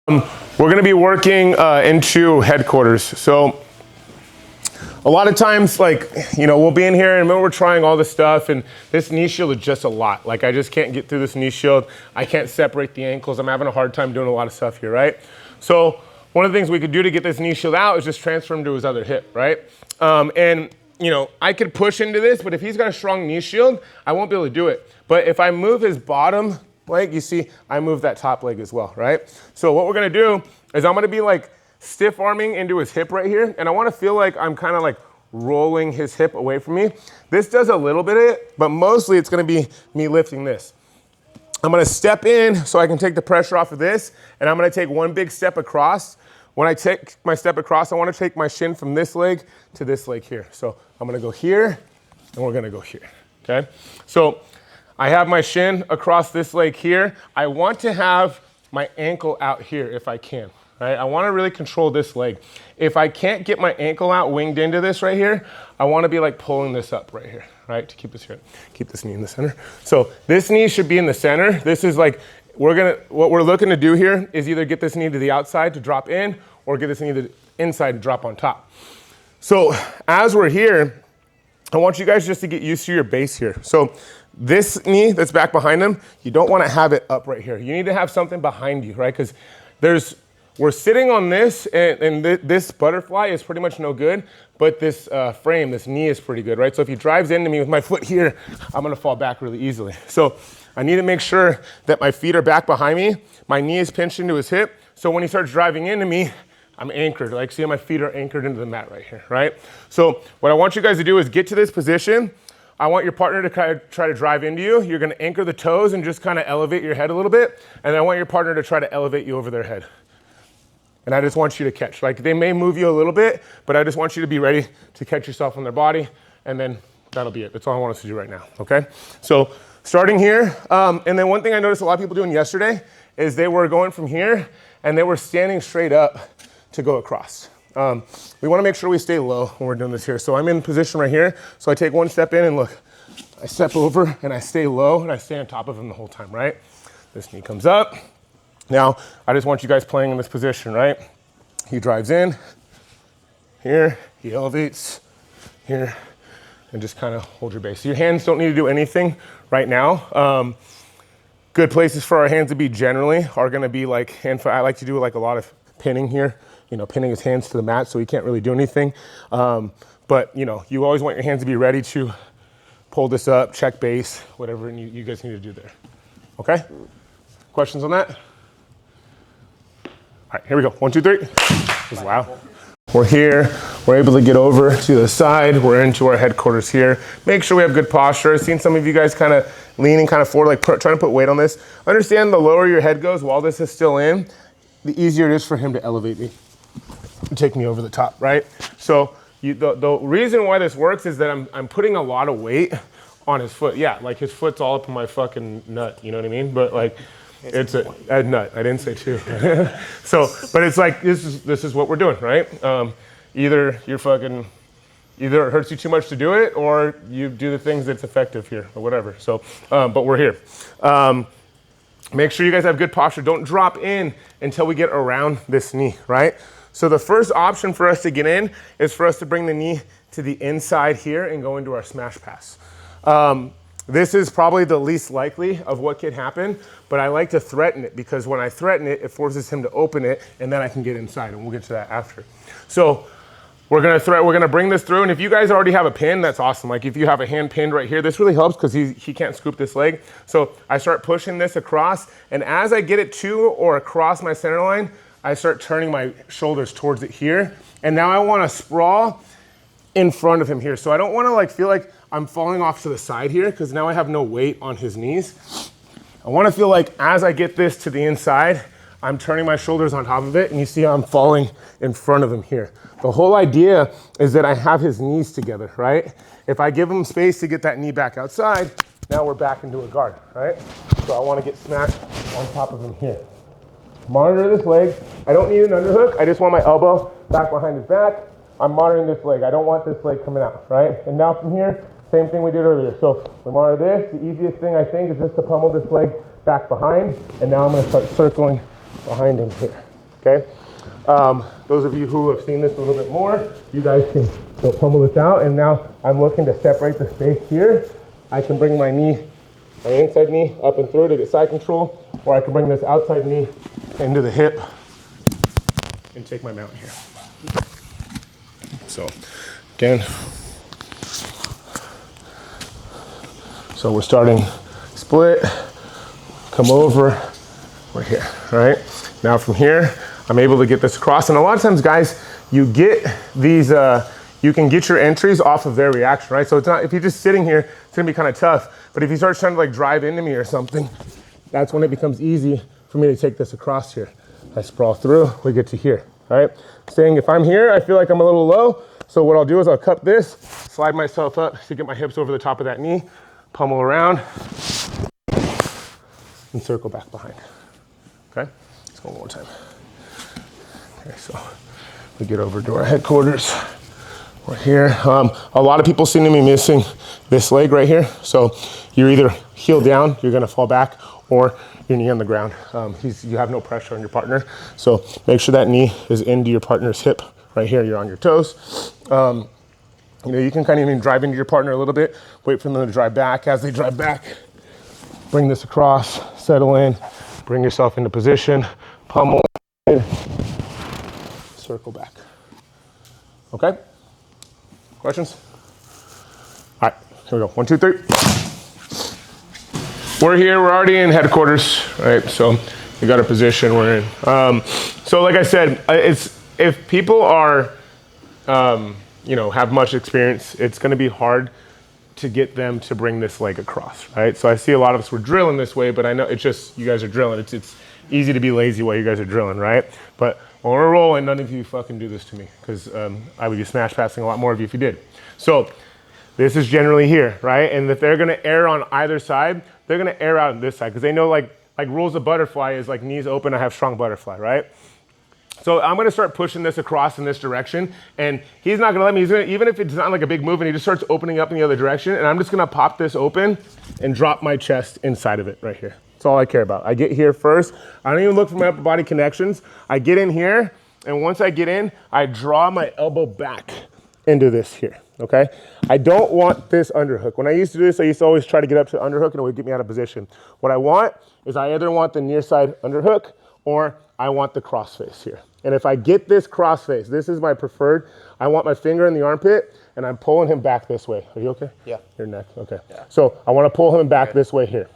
We're going to be working into headquarters. So a lot of times, like, you know, we'll be in here and we're trying all this stuff, and this knee shield is just a lot. Like, I just can't get through this knee shield. I can't separate the ankles. I'm having a hard time doing a lot of stuff here, right? So one of the things we could do to get this knee shield out is just transfer him to his other hip, right? And, you know, I could push into this, but if he's got a strong knee shield, I won't be able to do it. But if I move his bottom leg, you see, I move that top leg as well, right? So what we're gonna do is I'm gonna be like stiff arming into his hip right here, and I wanna feel like I'm kind of like rolling his hip away from me. This does a little bit of it, but mostly it's gonna be me lifting this. I'm gonna step in so I can take the pressure off of this, and I'm gonna take one big step across. When I take my step across, I wanna take my shin from this leg to this leg here. So I'm gonna go here, and we're gonna go here, okay? So I have my shin across this leg here. I want to have my ankle out here if I can, right? I want to really control this leg. If I can't get my ankle out winged into this right here, I want to be like pulling this up right here, right? To keep this here, keep this knee in the center. So this knee should be in the center. This is like, what we're looking to do here is either get this knee to the outside to drop in or get this knee to the inside to drop on top. So as we're here, I want you guys just to get used to your base here. So this knee that's back behind him, you don't want to have it up right here. You need to have something behind you, right? Because we're sitting on this, and this butterfly is pretty much no good, but this frame, this knee is pretty good, right? So if he drives into me with my foot here, I'm gonna fall back really easily. So I need to make sure that my feet are back behind me, my knee is pinched into his hip, so when he starts driving into me, I'm anchored. Like, see how my feet are anchored into the mat right here, right? So what I want you guys to do is get to this position. I want your partner to kind of try to drive into you. You're gonna anchor the toes and just kind of elevate your head a little bit. And I want your partner to try to elevate you over their head. And I just want you to catch. Like, they may move you a little bit, but I just want you to be ready to catch yourself on their body. And then that'll be it. That's all I want us to do right now, okay? So starting here, and then one thing I noticed a lot of people doing yesterday is they were going from here and they were standing straight up to go across. We want to make sure we stay low when we're doing this here. So I'm in position right here. So I take one step in and look, I step over and I stay low and I stay on top of him the whole time, right? This knee comes up. Now, I just want you guys playing in this position, right? He drives in here, he elevates here, and just kind of hold your base. So your hands don't need to do anything right now. Good places for our hands to be generally are going to be like I like to do like a lot of pinning here. You know, pinning his hands to the mat so he can't really do anything. But, you know, you always want your hands to be ready to pull this up, check base, whatever you guys need to do there. Okay? Questions on that? All right, here we go. 1, 2, 3. This is loud. We're here. We're able to get over to the side. We're into our headquarters here. Make sure we have good posture. I've seen some of you guys kind of leaning kind of forward, like trying to put weight on this. Understand the lower your head goes while this is still in, the easier it is for him to elevate me. Take me over the top, right? So the reason why this works is that I'm putting a lot of weight on his foot. Yeah, like his foot's all up in my fucking nut, you know what I mean? But like, it's a nut. I didn't say two. So, but it's like, this is what we're doing, right? Either it hurts you too much to do it, or you do the things that's effective here, or whatever. So, but we're here. Make sure you guys have good posture. Don't drop in until we get around this knee, right? So the first option for us to get in is for us to bring the knee to the inside here and go into our smash pass. This is probably the least likely of what could happen, but I like to threaten it because when I threaten it, it forces him to open it, and then I can get inside, and we'll get to that after. So we're gonna bring this through, and if you guys already have a pin, that's awesome. Like if you have a hand pinned right here, this really helps because he can't scoop this leg. So I start pushing this across, and as I get it to or across my center line, I start turning my shoulders towards it here. And now I wanna sprawl in front of him here. So I don't wanna like feel like I'm falling off to the side here because now I have no weight on his knees. I wanna feel like as I get this to the inside, I'm turning my shoulders on top of it, and you see how I'm falling in front of him here. The whole idea is that I have his knees together, right? If I give him space to get that knee back outside, now we're back into a guard, right? So I wanna get smacked on top of him here. Monitor this leg. I don't need an underhook. I just want my elbow back behind his back. I'm monitoring this leg. I don't want this leg coming out, right? And now from here, same thing we did earlier. So we monitor this. The easiest thing I think is just to pummel this leg back behind. And now I'm gonna start circling behind him here. okay? Those of you who have seen this a little bit more, you guys can pummel this out, and now I'm looking to separate the space here. I can bring my knee, my inside knee up and through to get side control, or I can bring this outside knee into the hip and take my mount here. So, again, so we're starting split, come over, we're here, all right? Now from here, I'm able to get this across, and a lot of times, guys, you get these, you can get your entries off of their reaction, right? So it's not, if you're just sitting here, it's gonna be kind of tough, but if he starts trying to like drive into me or something, that's when it becomes easy for me to take this across here. I sprawl through, we get to here, all right? Saying if I'm here, I feel like I'm a little low, so what I'll do is I'll cup this, slide myself up to get my hips over the top of that knee, pummel around, and circle back behind, okay? Let's go one more time. Okay, so we get over to our headquarters. We're here. A lot of people seem to be missing this leg right here. So you're either heel down, you're gonna fall back, or your knee on the ground. You have no pressure on your partner. So make sure that knee is into your partner's hip right here. You're on your toes. You know, you can kind of even drive into your partner a little bit, wait for them to drive back. As they drive back, bring this across, settle in, bring yourself into position, pummel, circle back. Okay? Questions? All right, here we go. 1, 2, 3. We're here, we're already in headquarters, right? So we got a position we're in. So like I said, if people are, you know, have much experience, it's gonna be hard to get them to bring this leg across, right? So I see a lot of us, we're drilling this way, but I know it's just, you guys are drilling. It's easy to be lazy while you guys are drilling, right? But when we're rolling, none of you fucking do this to me, because I would be smash passing a lot more of you if you did. So this is generally here, right? And if they're gonna err on either side, they're gonna err out on this side, because they know like rules of butterfly is like knees open, I have strong butterfly, right? So I'm gonna start pushing this across in this direction, and he's not gonna let me, even if it's not like a big move and he just starts opening up in the other direction, and I'm just gonna pop this open and drop my chest inside of it right here. That's all I care about. I get here first. I don't even look for my upper body connections. I get in here, and once I get in, I draw my elbow back into this here, okay? I don't want this underhook. When I used to do this, I used to always try to get up to underhook and it would get me out of position. What I want is I either want the near side underhook or I want the crossface here. And if I get this crossface, this is my preferred, I want my finger in the armpit and I'm pulling him back this way. Are you okay? Yeah. Your neck, okay. Yeah. So I wanna pull him back this way here.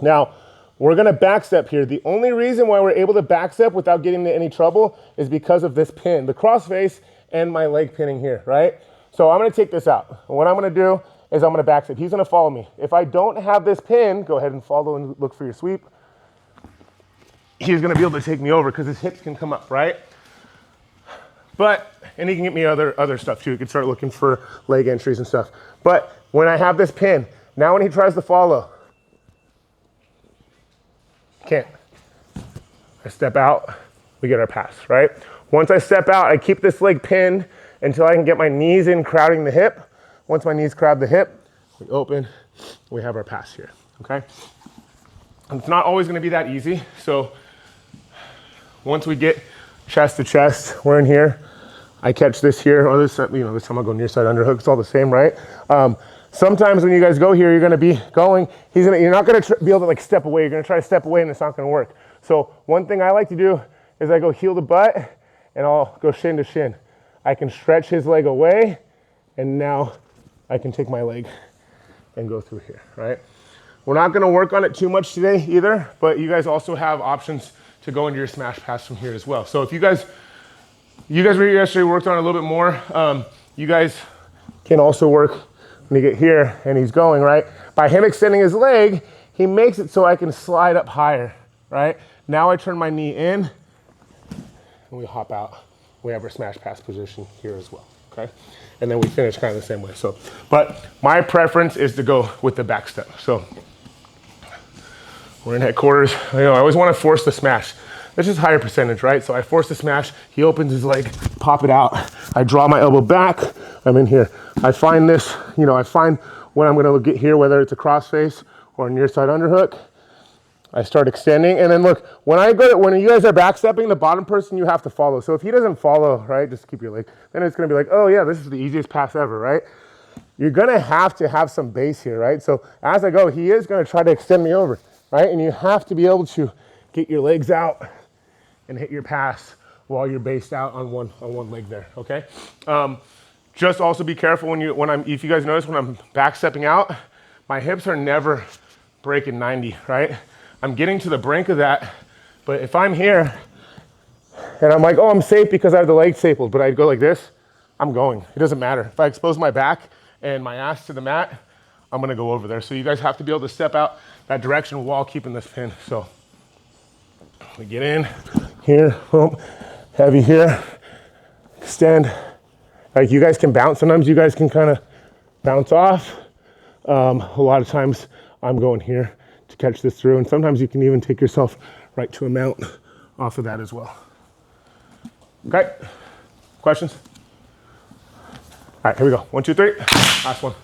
Now, we're gonna backstep here. The only reason why we're able to backstep without getting into any trouble is because of this pin, the crossface and my leg pinning here, right? So I'm gonna take this out. And what I'm gonna do is I'm gonna backstep. He's gonna follow me. If I don't have this pin, go ahead and follow and look for your sweep. He's gonna be able to take me over because his hips can come up, right? But, and he can get me other stuff too. He can start looking for leg entries and stuff. But when I have this pin, now when he tries to follow, can't. I step out, we get our pass, right? Once I step out, I keep this leg pinned until I can get my knees in crowding the hip. Once my knees crowd the hip, we open, we have our pass here, okay? And it's not always gonna be that easy. So once we get chest to chest, we're in here. I catch this here, or this, you know, this time I'll go near side underhook, it's all the same, right? Sometimes when you guys go here, you're gonna be going, you're not gonna be able to like step away, you're gonna try to step away and it's not gonna work. So one thing I like to do is I go heel to butt and I'll go shin to shin. I can stretch his leg away and now I can take my leg and go through here, right? We're not gonna work on it too much today either, but you guys also have options to go into your smash pass from here as well. So if you guys were here yesterday, worked on it a little bit more, you guys can also work when you get here and he's going, right? By him extending his leg, he makes it so I can slide up higher, right? Now I turn my knee in and we hop out. We have our smash pass position here as well, okay? And then we finish kind of the same way. So, but my preference is to go with the back step. So we're in headquarters. You know, I always want to force the smash. This is higher percentage, right? So I force the smash, he opens his leg, pop it out. I draw my elbow back, I'm in here. I find this, you know, I find when I'm gonna get here, whether it's a crossface or a near side underhook, I start extending, and then look, when you guys are backstepping, the bottom person you have to follow. So if he doesn't follow, right, just keep your leg, then it's gonna be like, oh yeah, this is the easiest pass ever, right? You're gonna have to have some base here, right? So as I go, he is gonna try to extend me over, right? And you have to be able to get your legs out and hit your pass while you're based out on one leg there, okay? Just also be careful if you guys notice when I'm backstepping out, my hips are never breaking 90, right? I'm getting to the brink of that, but if I'm here and I'm like, oh, I'm safe because I have the leg stapled, but I go like this, I'm going. It doesn't matter. If I expose my back and my ass to the mat, I'm gonna go over there. So you guys have to be able to step out that direction while keeping this pin. So we get in here, boom, heavy here, extend. Like you guys can bounce. Sometimes you guys can kind of bounce off. A lot of times I'm going here to catch this through, and sometimes you can even take yourself right to a mount off of that as well. Okay, questions? All right, here we go. 1, 2, 3, last one.